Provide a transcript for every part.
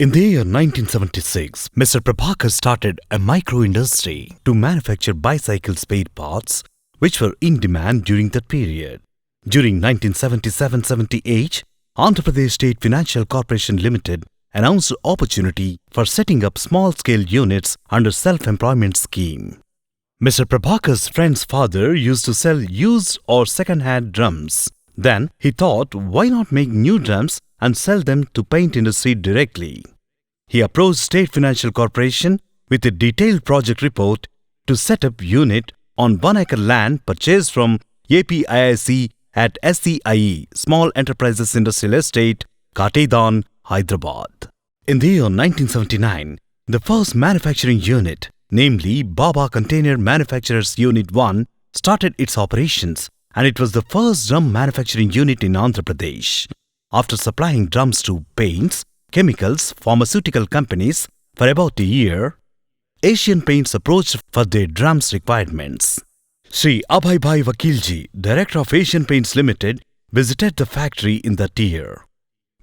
In the year 1976, Mr. Prabhakar started a micro-industry to manufacture bicycle spare parts which were in demand during that period. During 1977-78, Andhra Pradesh State Financial Corporation Limited announced opportunity for setting up small-scale units under self-employment scheme. Mr. Prabhakar's friend's father used to sell used or second-hand drums. Then he thought, why not make new drums and sell them to paint industry directly? He approached State Financial Corporation with a detailed project report to set up unit on 1 acre land purchased from APIIC at SEIE, Small Enterprises Industrial Estate, Katedan, Hyderabad. In the year 1979, the first manufacturing unit, namely Baba Container Manufacturers Unit 1, started its operations, and it was the first drum manufacturing unit in Andhra Pradesh. After supplying drums to paints, chemicals, pharmaceutical companies for about a year, Asian Paints approached for their drums requirements. Sri Abhay Bhai Vakilji, Director of Asian Paints Limited, visited the factory in that year.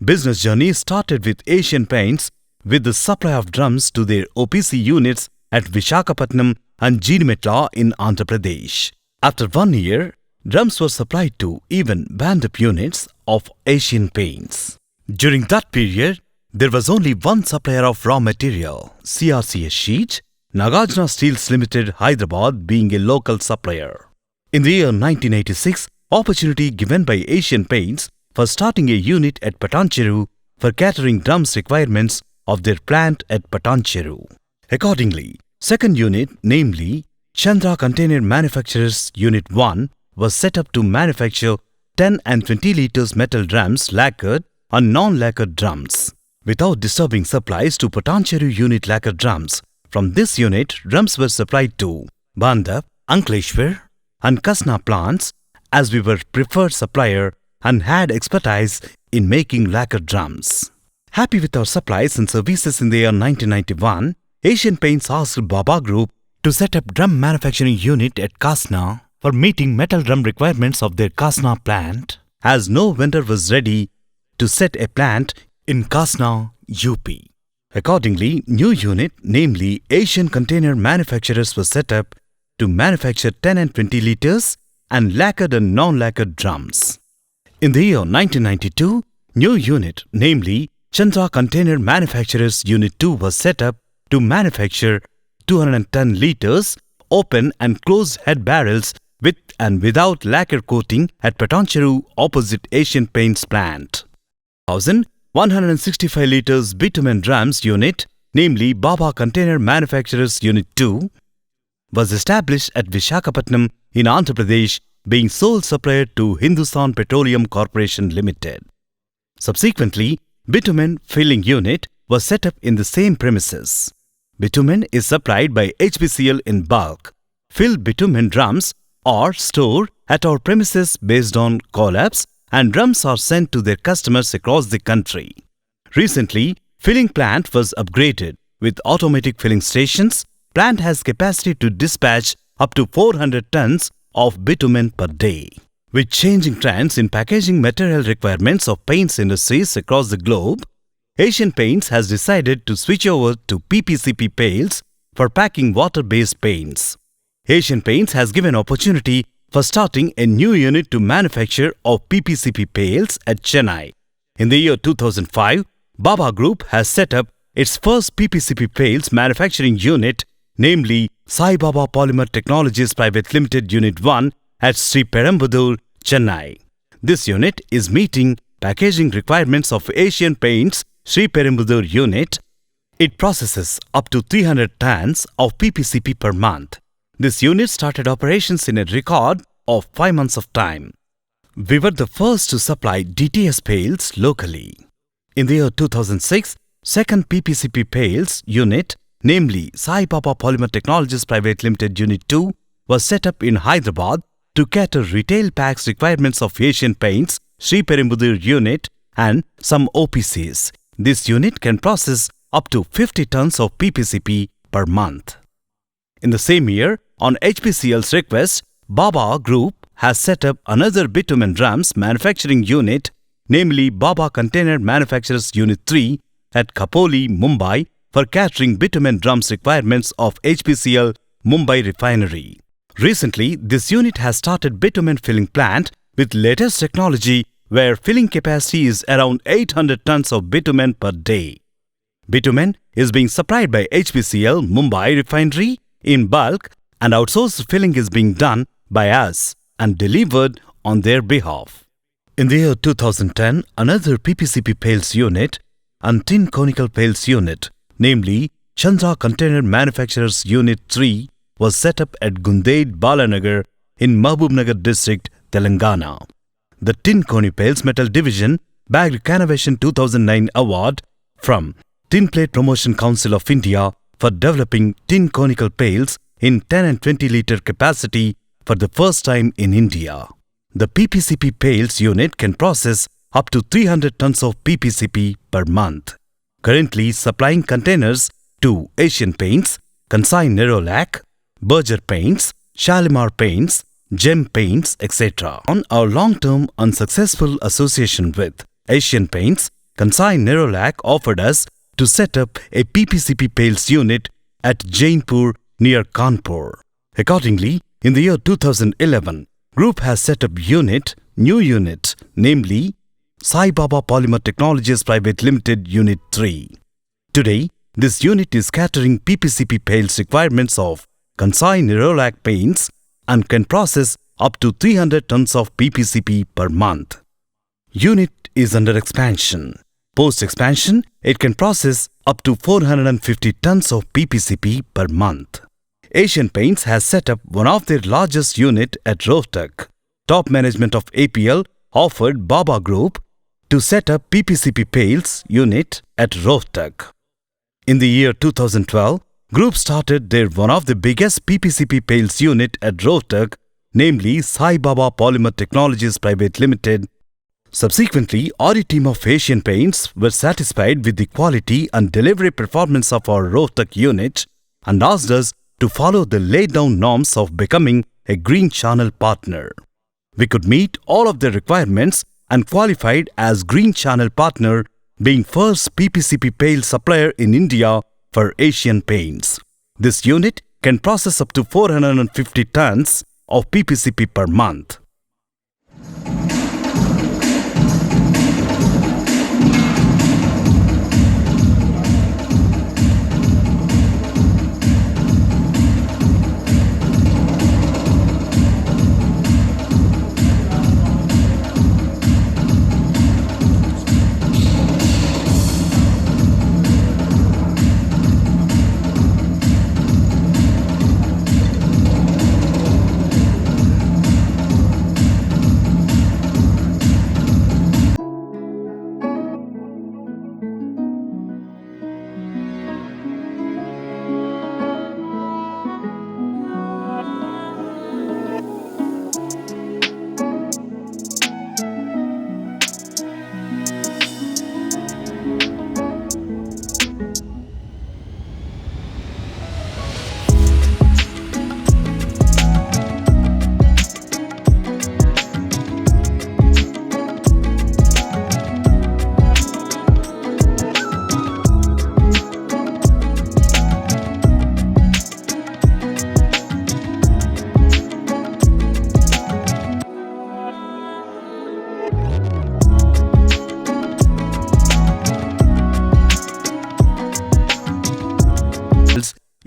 Business journey started with Asian Paints with the supply of drums to their OPC units at Visakhapatnam and Jeedimetla in Andhra Pradesh. After 1 year, drums were supplied to even band-up units of Asian Paints. During that period, there was only one supplier of raw material, CRCS Sheet, Nagarjuna Steels Limited, Hyderabad being a local supplier. In the year 1986, opportunity given by Asian Paints for starting a unit at Patancheru for catering drums requirements of their plant at Patancheru. Accordingly, second unit, namely Chandra Container Manufacturers Unit 1, was set up to manufacture 10 and 20 liters metal drums, lacquered and non-lacquered drums. Without disturbing supplies to Patancheru unit lacquered drums, from this unit, drums were supplied to Bandap, Ankleshwar and Kasna plants as we were preferred supplier and had expertise in making lacquered drums. Happy with our supplies and services in the year 1991, Asian Paints asked Baba Group to set up drum manufacturing unit at Kasna for meeting metal drum requirements of their Kasna plant, as no vendor was ready to set a plant in Kasna, UP. Accordingly, new unit, namely Asian Container Manufacturers, was set up to manufacture 10 and 20 liters and lacquered and non-lacquered drums. In the year 1992, new unit, namely Chandra Container Manufacturers Unit 2, was set up to manufacture 210 liters open and closed head barrels with and without lacquer coating at Patancheru opposite Asian Paints plant. 1,165 liters bitumen drums unit, namely Baba Container Manufacturers Unit 2, was established at Visakhapatnam in Andhra Pradesh, being sole supplier to Hindustan Petroleum Corporation Limited. Subsequently, bitumen filling unit was set up in the same premises. Bitumen is supplied by HPCL in bulk. Filled bitumen drums are stored at our premises based on collapse, and drums are sent to their customers across the country. Recently, filling plant was upgraded with automatic filling stations. Plant has capacity to dispatch up to 400 tons of bitumen per day. With changing trends in packaging material requirements of paints industries across the globe, Asian Paints has decided to switch over to PPCP pails for packing water-based paints. Asian Paints has given opportunity for starting a new unit to manufacture of PPCP pails at Chennai. In the year 2005, Baba Group has set up its first PPCP pails manufacturing unit, namely Sai Baba Polymer Technologies Private Limited Unit 1 at Sri Perumbudur, Chennai. This unit is meeting packaging requirements of Asian Paints Sri Perumbudur unit. It processes up to 300 tons of PPCP per month. This unit started operations in a record of 5 months of time. We were the first to supply DTS pails locally. In the year 2006, second PPCP pails unit, namely Sai Baba Polymer Technologies Private Limited Unit 2, was set up in Hyderabad to cater retail packs requirements of Asian Paints Sri Perumbudur unit and some OPCs. This unit can process up to 50 tons of PPCP per month. In the same year, on HPCL's request, Baba Group has set up another bitumen drums manufacturing unit, namely Baba Container Manufacturers Unit 3 at Khopoli, Mumbai for catering bitumen drums requirements of HPCL Mumbai refinery. Recently, this unit has started bitumen filling plant with latest technology where filling capacity is around 800 tons of bitumen per day. Bitumen is being supplied by HPCL Mumbai refinery in bulk and outsourced filling is being done by us and delivered on their behalf. In the year 2010, another PPCP pails unit and tin conical pails unit, namely Chandra Container Manufacturers Unit 3, was set up at Gundeid Balanagar in Mahbubnagar district, Telangana. The Tin Coni Pails Metal Division bagged Canavation 2009 award from Tin Plate Promotion Council of India for developing tin conical pails in 10 and 20 litre capacity for the first time in India. The PPCP pails unit can process up to 300 tons of PPCP per month. Currently supplying containers to Asian Paints, Kansai Nerolac, Berger Paints, Shalimar Paints, Gem Paints, etc. On our long-term unsuccessful association with Asian Paints, Kansai Nerolac offered us to set up a PPCP pails unit at Jainpur near Kanpur. Accordingly, in the year 2011, Group has set up new unit, namely Sai Baba Polymer Technologies Private Limited Unit 3. Today, this unit is catering PPCP pails requirements of Kansai Nerolac paints and can process up to 300 tons of PPCP per month. Unit is under expansion. Post-expansion, it can process up to 450 tons of PPCP per month. Asian Paints has set up one of their largest unit at Rohtak. Top management of APL offered Baba Group to set up PPCP pails unit at Rohtak. In the year 2012, Group started their one of the biggest PPCP pails unit at Rohtak, namely Sai Baba Polymer Technologies Private Limited. Subsequently, audit team of Asian Paints were satisfied with the quality and delivery performance of our Rohtak unit and asked us to follow the laid down norms of becoming a Green Channel partner. We could meet all of the requirements and qualified as Green Channel partner, being first PPCP pail supplier in India for Asian Paints. This unit can process up to 450 tons of PPCP per month.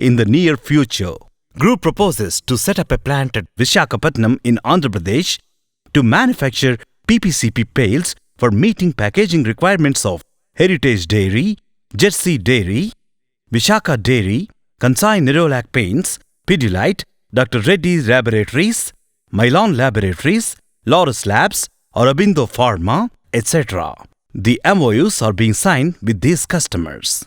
In the near future, Group proposes to set up a plant at Visakhapatnam in Andhra Pradesh to manufacture PPCP pails for meeting packaging requirements of Heritage Dairy, Jersey Dairy, Vishaka Dairy, Kansai Nerolac Paints, Pidilite, Dr. Reddy's Laboratories, Milan Laboratories, Laurus Labs, Aurobindo Pharma, etc. The MOUs are being signed with these customers.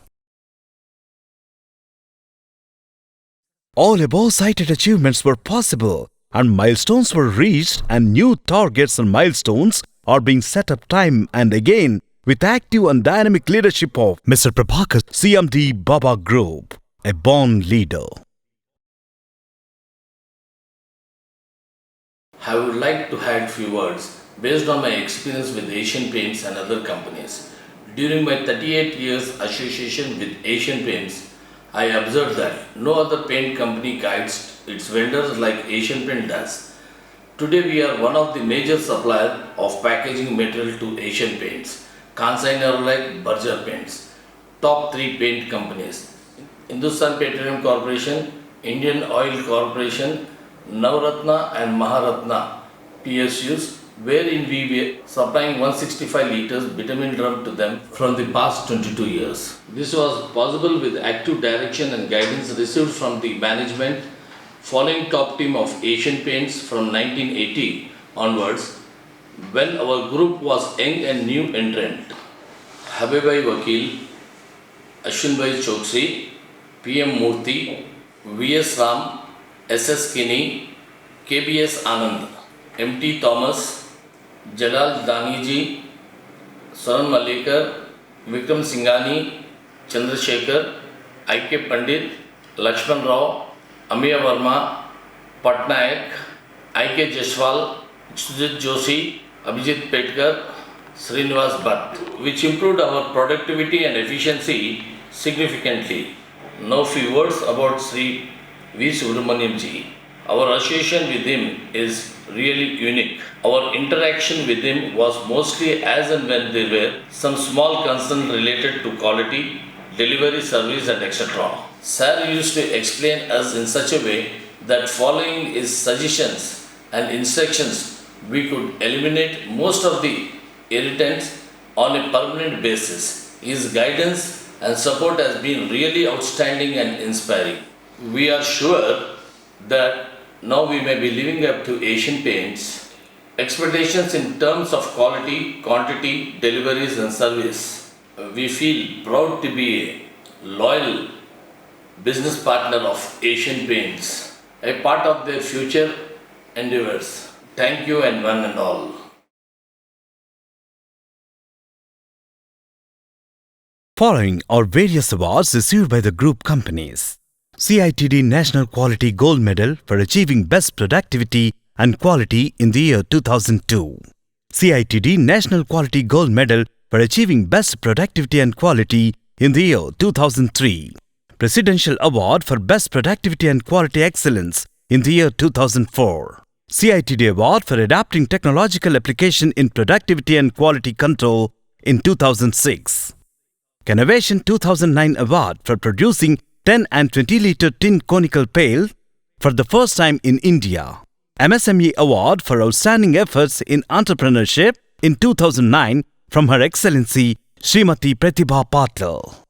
All above cited achievements were possible and milestones were reached and new targets and milestones are being set up time and again with active and dynamic leadership of Mr. Prabhakar, CMD Baba Group, a born leader. I would like to add few words based on my experience with Asian Paints and other companies. During my 38 years association with Asian Paints, I observed that no other paint company guides its vendors like Asian Paint does. Today we are one of the major suppliers of packaging material to Asian Paints, consignor like Berger Paints, top 3 paint companies, Hindustan Petroleum Corporation, Indian Oil Corporation, Navratna and Maharatna PSUs, wherein we were supplying 165 liters bitumen drum to them from the past 22 years. This was possible with active direction and guidance received from the management following top team of Asian Paints from 1980 onwards, when our group was young and new entrant. Habibai Vakil, Ashwinbhai Choksi, PM Murthy, VS Ram, SS Kinney, KBS Anand, MT Thomas, Jalal Daniji, Saran Malekar, Vikram Singhani, Chandrasekhar, IK Pandit, Lakshman Rao, Amiya Verma, Patnaik, IK Jaswal, Sujit Joshi, Abhijit Petkar, Srinivas Bhatt, which improved our productivity and efficiency significantly. Now a few words about Sri V. Subramaniam ji. Our association with him is really unique. Our interaction with him was mostly as and when there were some small concerns related to quality, delivery service and etc. Sir used to explain us in such a way that following his suggestions and instructions, we could eliminate most of the irritants on a permanent basis. His guidance and support has been really outstanding and inspiring. We are sure that now we may be living up to Asian Paints expectations in terms of quality, quantity, deliveries and service. We feel proud to be a loyal business partner of Asian Paints, a part of their future endeavors. Thank you and one and all. Following are various awards received by the group companies. CITD National Quality Gold Medal for achieving Best Productivity and Quality in the year 2002. CITD National Quality Gold Medal for achieving Best Productivity and Quality in the year 2003. Presidential Award for Best Productivity and Quality Excellence in the year 2004. CITD Award for Adapting Technological Application in Productivity and Quality Control in 2006. Canavation 2009 Award for producing 10 and 20-liter tin conical pail for the first time in India. MSME Award for Outstanding Efforts in Entrepreneurship in 2009 from Her Excellency Srimati Pratibha Patil.